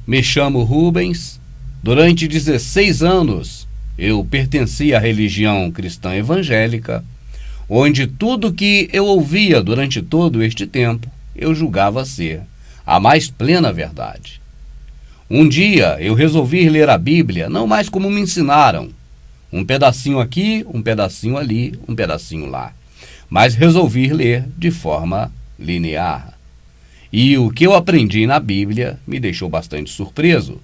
Me chamo Rubens. Durante 16 anos, eu pertencia à religião cristã evangélica, onde tudo que eu ouvia durante todo este tempo, eu julgava ser a mais plena verdade. Um dia, eu resolvi ler a Bíblia, não mais como me ensinaram, um pedacinho aqui, um pedacinho ali, um pedacinho lá, mas resolvi ler de forma linear. E o que eu aprendi na Bíblia me deixou bastante surpreso,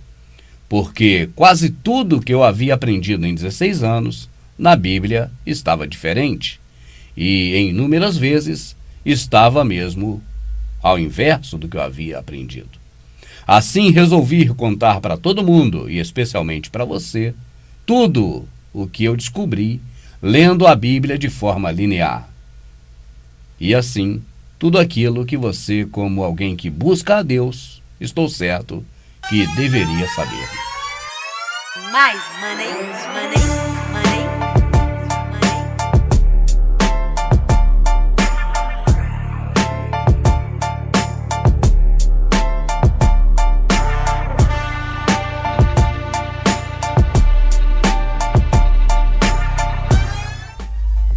porque quase tudo que eu havia aprendido em 16 anos, na Bíblia estava diferente. E, em inúmeras vezes, estava mesmo ao inverso do que eu havia aprendido. Assim, resolvi contar para todo mundo, e especialmente para você, tudo o que eu descobri lendo a Bíblia de forma linear. E assim, tudo aquilo que você, como alguém que busca a Deus, estou certo que deveria saber. Mais money, money, money.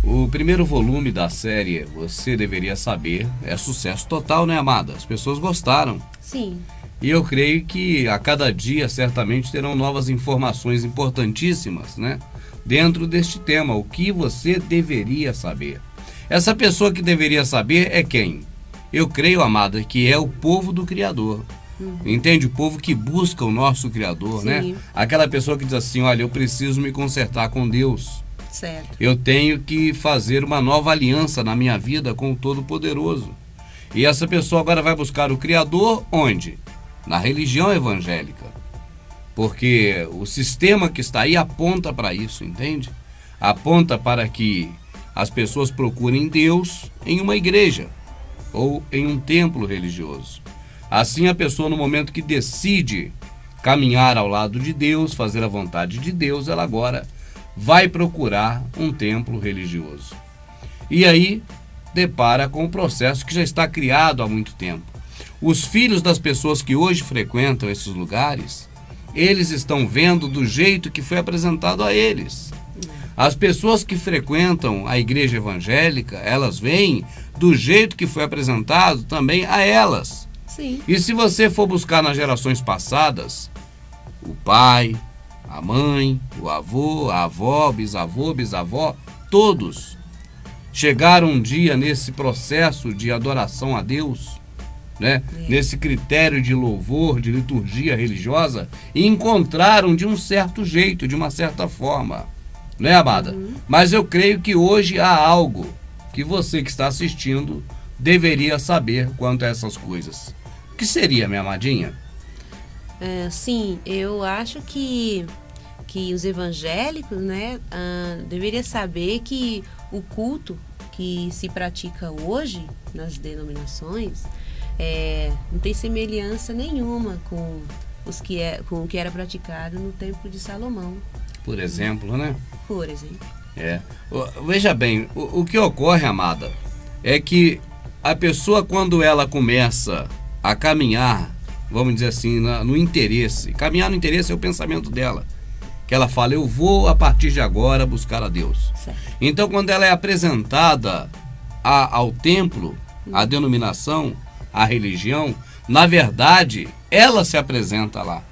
O primeiro volume da série Você Deveria Saber é sucesso total, né, amada? As pessoas gostaram. Sim. E eu creio que a cada dia certamente terão novas informações importantíssimas, né? Dentro deste tema, o que você deveria saber. Essa pessoa que deveria saber é quem? Eu creio, amada, que é o povo do Criador. Entende? O povo que busca o nosso Criador, Sim. né? Aquela pessoa que diz assim, olha, eu preciso me consertar com Deus. Certo. Eu tenho que fazer uma nova aliança na minha vida com o Todo-Poderoso. E essa pessoa agora vai buscar o Criador onde? Na religião evangélica. Porque o sistema que está aí aponta para isso, entende? Aponta para que as pessoas procurem Deus em uma igreja ou em um templo religioso. Assim, a pessoa, no momento que decide caminhar ao lado de Deus, fazer a vontade de Deus, ela agora vai procurar um templo religioso. E aí, depara com um processo que já está criado há muito tempo. Os filhos das pessoas que hoje frequentam esses lugares, eles estão vendo do jeito que foi apresentado a eles. As pessoas que frequentam a igreja evangélica, elas veem do jeito que foi apresentado também a elas. Sim. E se você for buscar nas gerações passadas, o pai, a mãe, o avô, a avó, bisavô, bisavó, todos chegaram um dia nesse processo de adoração a Deus, né? Nesse critério de louvor, de liturgia religiosa, e encontraram de um certo jeito, de uma certa forma, né, amada? Mas eu creio que hoje há algo que você que está assistindo deveria saber quanto a essas coisas. O que seria, minha amadinha? Sim, eu acho que os evangélicos, né, deveriam saber que o culto que se pratica hoje nas denominações não tem semelhança nenhuma com o que era praticado no Templo de Salomão. Por exemplo, né? Por exemplo. Veja bem, o que ocorre, amada, é que a pessoa, quando ela começa a caminhar, vamos dizer assim, no interesse, caminhar no interesse é o pensamento dela, que ela fala, eu vou a partir de agora buscar a Deus. Certo. Então, quando ela é apresentada ao templo, à denominação, à religião, na verdade, ela se apresenta lá.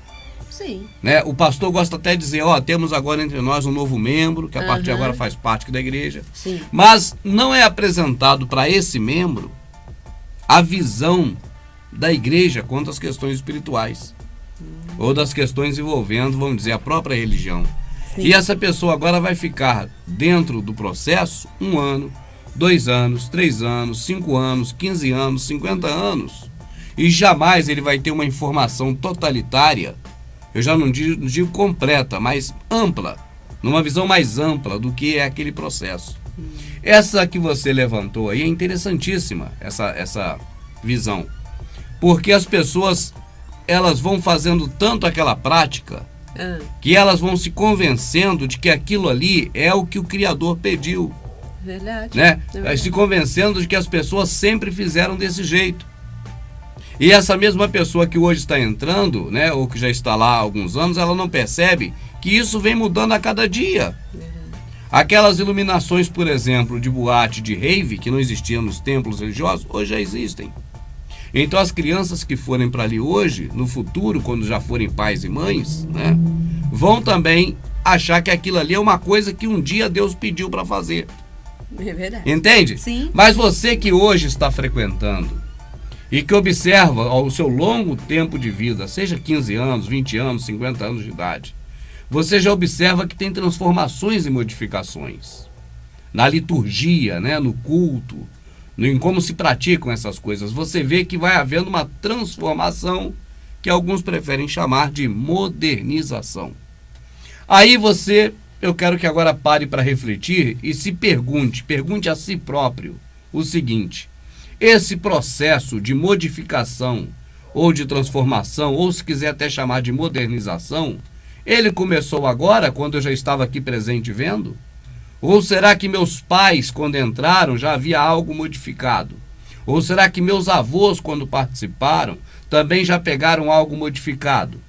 Sim. Né? O pastor gosta até de dizer, temos agora entre nós um novo membro, que a partir de agora faz parte da igreja. Sim. Mas não é apresentado para esse membro a visão da igreja quanto às questões espirituais. Ou das questões envolvendo, vamos dizer, a própria religião. Sim. E essa pessoa agora vai ficar dentro do processo 1 ano, 2 anos, 3 anos, 5 anos, 15 anos, 50 anos. E jamais ele vai ter uma informação totalitária, eu já não digo completa, mas ampla, numa visão mais ampla do que é aquele processo. Essa que você levantou aí é interessantíssima, essa visão. Porque as pessoas, elas vão fazendo tanto aquela prática, que elas vão se convencendo de que aquilo ali é o que o Criador pediu. Verdade. Né? É verdade. Se convencendo de que as pessoas sempre fizeram desse jeito. E essa mesma pessoa que hoje está entrando, né, ou que já está lá há alguns anos, ela não percebe que isso vem mudando a cada dia. Aquelas iluminações, por exemplo, de boate, de rave, que não existiam nos templos religiosos, hoje já existem. Então as crianças que forem para ali hoje, no futuro, quando já forem pais e mães, né, vão também achar que aquilo ali é uma coisa que um dia Deus pediu para fazer. É verdade. Entende? Sim. Mas você que hoje está frequentando e que observa ao seu longo tempo de vida, seja 15 anos, 20 anos, 50 anos de idade, você já observa que tem transformações e modificações na liturgia, né, no culto, em como se praticam essas coisas. Você vê que vai havendo uma transformação que alguns preferem chamar de modernização. Aí eu quero que agora pare para refletir e se pergunte a si próprio o seguinte: esse processo de modificação ou de transformação, ou se quiser até chamar de modernização, ele começou agora, quando eu já estava aqui presente vendo? Ou será que meus pais, quando entraram, já havia algo modificado? Ou será que meus avós, quando participaram, também já pegaram algo modificado?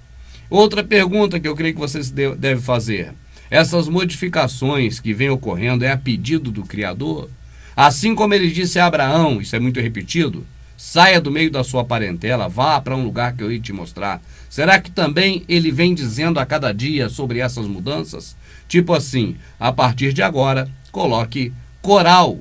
Outra pergunta que eu creio que vocês devem fazer: essas modificações que vêm ocorrendo é a pedido do Criador? Assim como ele disse a Abraão, isso é muito repetido, saia do meio da sua parentela, vá para um lugar que eu ia te mostrar. Será que também ele vem dizendo a cada dia sobre essas mudanças? Tipo assim, a partir de agora, coloque coral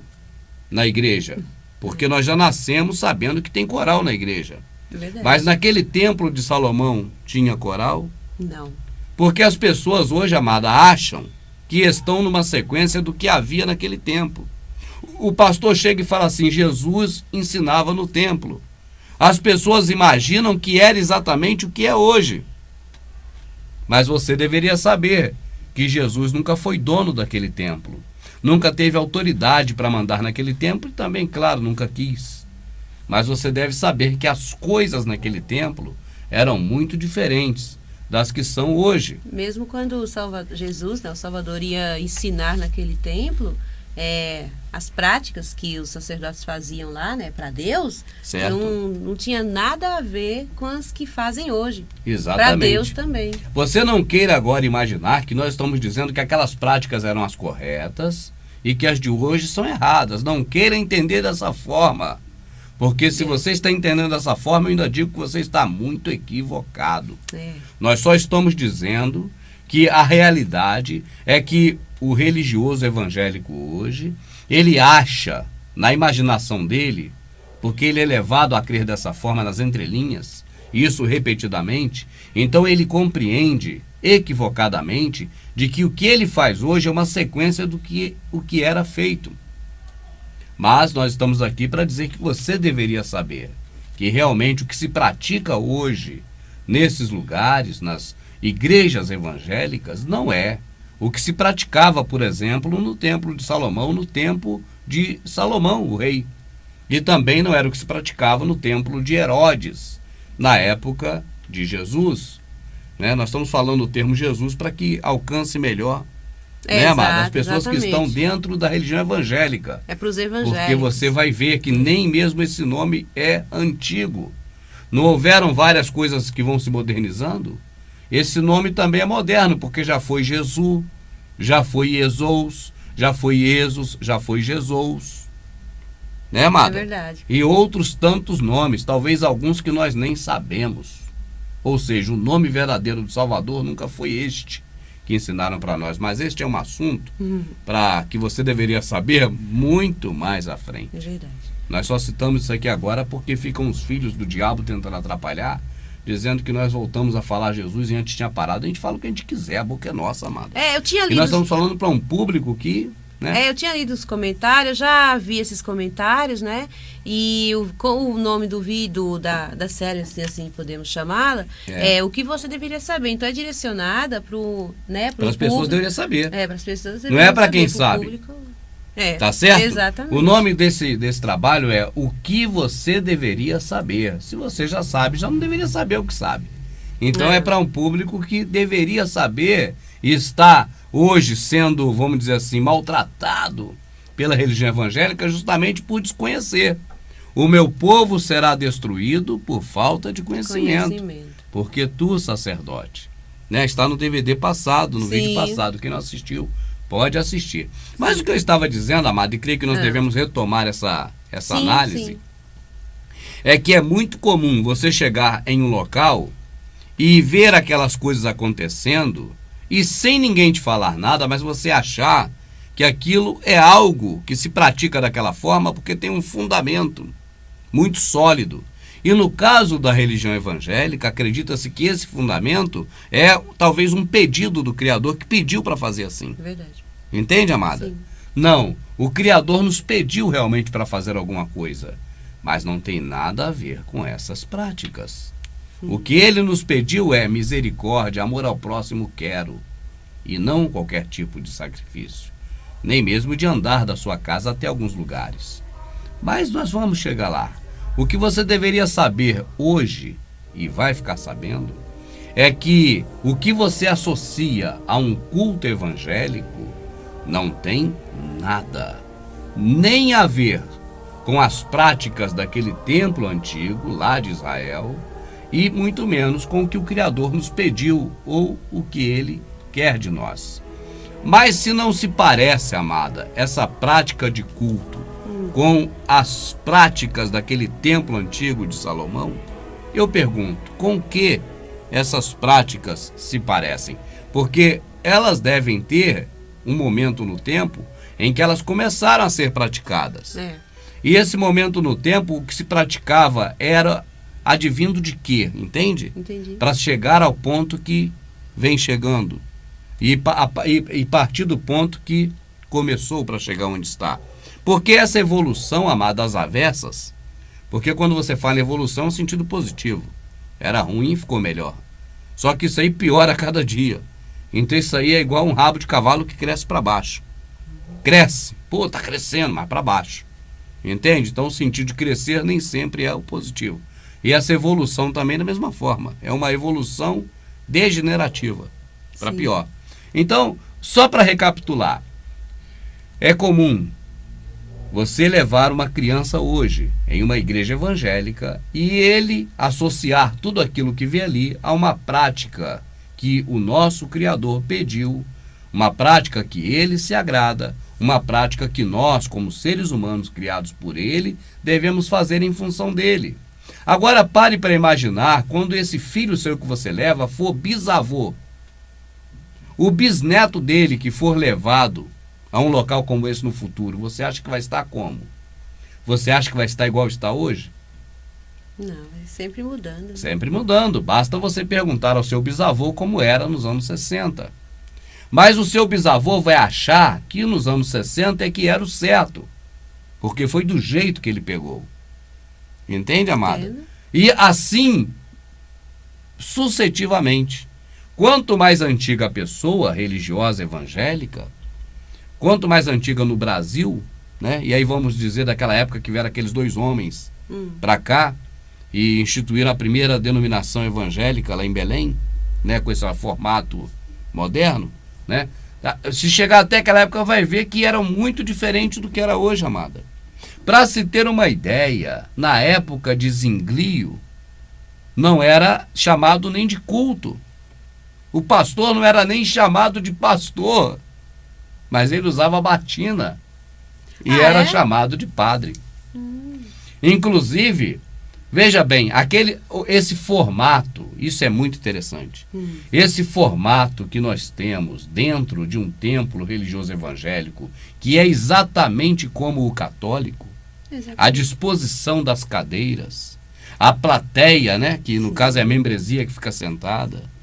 na igreja, porque nós já nascemos sabendo que tem coral na igreja. Verdade. Mas naquele templo de Salomão tinha coral? Não. Porque as pessoas hoje, amada, acham que estão numa sequência do que havia naquele tempo. O pastor chega e fala assim: Jesus ensinava no templo. As pessoas imaginam que era exatamente o que é hoje. Mas você deveria saber que Jesus nunca foi dono daquele templo. Nunca teve autoridade para mandar naquele templo e também, claro, nunca quis. Mas você deve saber que as coisas naquele templo eram muito diferentes das que são hoje. Mesmo quando Jesus, né, o Salvador, ia ensinar naquele templo, as práticas que os sacerdotes faziam lá, né, para Deus, não tinha nada a ver com as que fazem hoje. Exatamente. Para Deus também. Você não queira agora imaginar que nós estamos dizendo que aquelas práticas eram as corretas e que as de hoje são erradas. Não queira entender dessa forma. Porque se você está entendendo dessa forma, eu ainda digo que você está muito equivocado. Nós só estamos dizendo que a realidade é que o religioso evangélico hoje, ele acha, na imaginação dele, porque ele é levado a crer dessa forma nas entrelinhas, isso repetidamente, então ele compreende equivocadamente de que o que ele faz hoje é uma sequência do que o que era feito. Mas nós estamos aqui para dizer que você deveria saber que realmente o que se pratica hoje nesses lugares, nas igrejas evangélicas, não é o que se praticava, por exemplo, no templo de Salomão, no tempo de Salomão, o rei. E também não era o que se praticava no templo de Herodes, na época de Jesus. Né? Nós estamos falando o termo Jesus para que alcance melhor, né, amada? As pessoas exatamente. Que estão dentro da religião evangélica. É para os evangélicos. Porque você vai ver que nem mesmo esse nome é antigo. Não houveram várias coisas que vão se modernizando? Esse nome também é moderno, porque já foi Jesus, já foi Jesus, já foi Jesus, já foi Jesus. Né, amada? É verdade. E outros tantos nomes, talvez alguns que nós nem sabemos. Ou seja, o nome verdadeiro do Salvador nunca foi este que ensinaram para nós. Mas este é um assunto para que você deveria saber muito mais à frente. É verdade. Nós só citamos isso aqui agora porque ficam os filhos do diabo tentando atrapalhar, dizendo que nós voltamos a falar Jesus e antes tinha parado. A gente fala o que a gente quiser, a boca é nossa, amada. Eu tinha lido. E nós estamos falando para um público que... Né? Eu tinha lido os comentários, já vi esses comentários, né? E com o nome do vídeo da série, assim podemos chamá-la, o que você deveria saber. Então é direcionada para as pessoas deveriam saber. Para as pessoas não é para quem sabe. Público, tá certo? Exatamente. O nome desse trabalho é O que você deveria saber. Se você já sabe, já não deveria saber o que sabe. Então é para um público que deveria saber e está hoje sendo, vamos dizer assim, maltratado pela religião evangélica justamente por desconhecer. O meu povo será destruído por falta de conhecimento. Porque tu, sacerdote, né, está no DVD passado, no vídeo passado, quem não assistiu, pode assistir. Mas o que eu estava dizendo, amado, e creio que nós devemos retomar essa análise, é que é muito comum você chegar em um local e ver aquelas coisas acontecendo e sem ninguém te falar nada, mas você achar que aquilo é algo que se pratica daquela forma porque tem um fundamento muito sólido. E no caso da religião evangélica, acredita-se que esse fundamento é talvez um pedido do Criador que pediu para fazer assim. Verdade. Entende, amada? Sim. Não, o Criador nos pediu realmente para fazer alguma coisa, mas não tem nada a ver com essas práticas. O que ele nos pediu é misericórdia, amor ao próximo quero, e não qualquer tipo de sacrifício, nem mesmo de andar da sua casa até alguns lugares. Mas nós vamos chegar lá. O que você deveria saber hoje, e vai ficar sabendo, é que o que você associa a um culto evangélico não tem nada, nem a ver com as práticas daquele templo antigo lá de Israel, e muito menos com o que o Criador nos pediu ou o que Ele quer de nós. Mas se não se parece, amada, essa prática de culto com as práticas daquele templo antigo de Salomão, eu pergunto, com que essas práticas se parecem? Porque elas devem ter um momento no tempo em que elas começaram a ser praticadas. E esse momento no tempo, o que se praticava era advindo de quê? Entende? Entendi. Para chegar ao ponto que vem chegando. E partir do ponto que começou para chegar onde está. Porque essa evolução, amada, das avessas, porque quando você fala em evolução é um sentido positivo. Era ruim, ficou melhor. Só que isso aí piora a cada dia. Então isso aí é igual um rabo de cavalo que cresce para baixo. Cresce. Pô, tá crescendo, mas para baixo. Entende? Então o sentido de crescer nem sempre é o positivo. E essa evolução também da mesma forma. É uma evolução degenerativa, para pior. Então, só para recapitular, é comum você levar uma criança hoje em uma igreja evangélica e ele associar tudo aquilo que vê ali a uma prática que o nosso Criador pediu, uma prática que ele se agrada, uma prática que nós, como seres humanos criados por ele, devemos fazer em função dele. Agora pare para imaginar quando esse filho seu que você leva for bisavô. O bisneto dele que for levado a um local como esse no futuro, você acha que vai estar como? Você acha que vai estar igual está hoje? Não, é sempre mudando. Né? Sempre mudando. Basta você perguntar ao seu bisavô como era nos anos 60. Mas o seu bisavô vai achar que nos anos 60 é que era o certo. Porque foi do jeito que ele pegou. Entende, amada? E assim, sucessivamente. Quanto mais antiga a pessoa religiosa evangélica, quanto mais antiga no Brasil, né? E aí vamos dizer daquela época que vieram aqueles dois homens para cá e instituíram a primeira denominação evangélica lá em Belém, né? Com esse formato moderno, né? Se chegar até aquela época vai ver que era muito diferente do que era hoje, amada. Para se ter uma ideia, na época de Zinglio, não era chamado nem de culto. O pastor não era nem chamado de pastor, mas ele usava batina e era chamado de padre. Inclusive, veja bem, esse formato, isso é muito interessante. Esse formato que nós temos dentro de um templo religioso evangélico, que é exatamente como o católico, a disposição das cadeiras, a plateia, né, que no caso é a membresia que fica sentada,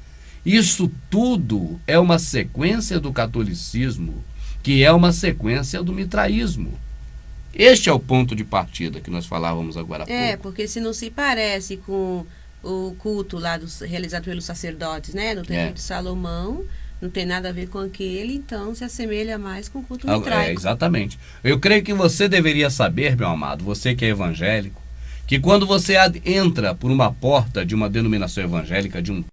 isso tudo é uma sequência do catolicismo, que é uma sequência do mitraísmo. Este é o ponto de partida que nós falávamos agora há pouco. Porque se não se parece com o culto lá realizado pelos sacerdotes, né, no templo de Salomão, não tem nada a ver com aquele, então se assemelha mais com o culto mitraico. Exatamente. Eu creio que você deveria saber, meu amado, você que é evangélico, que quando você entra por uma porta de uma denominação evangélica, de um